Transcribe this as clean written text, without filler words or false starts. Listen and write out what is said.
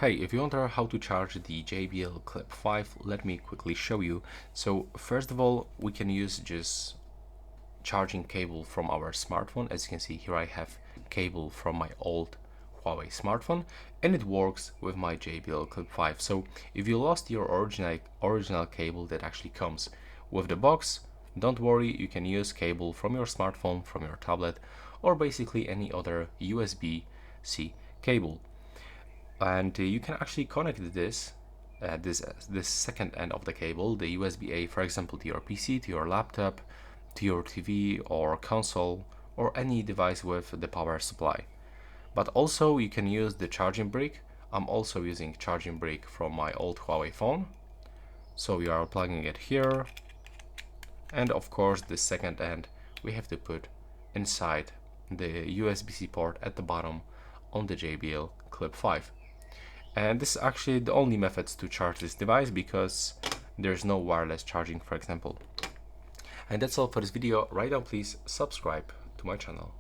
Hey, if you wonder how to charge the JBL Clip 5, let me quickly show you. So first of all, we can use just charging cable from our smartphone. As you can see here, I have cable from my old Huawei smartphone and it works with my JBL Clip 5. So if you lost your original cable that actually comes with the box, don't worry, you can use cable from your smartphone, from your tablet, or basically any other USB-C cable. And you can actually connect this second end of the cable, the USB-A, for example, to your PC, to your laptop, to your TV or console, or any device with the power supply. But also you can use the charging brick. I'm also using charging brick from my old Huawei phone. So we are plugging it here, and of course the second end we have to put inside the USB-C port at the bottom on the JBL Clip 5. And this is actually the only methods to charge this device because there's no wireless charging, for example. And that's all for this video. Right now, please subscribe to my channel.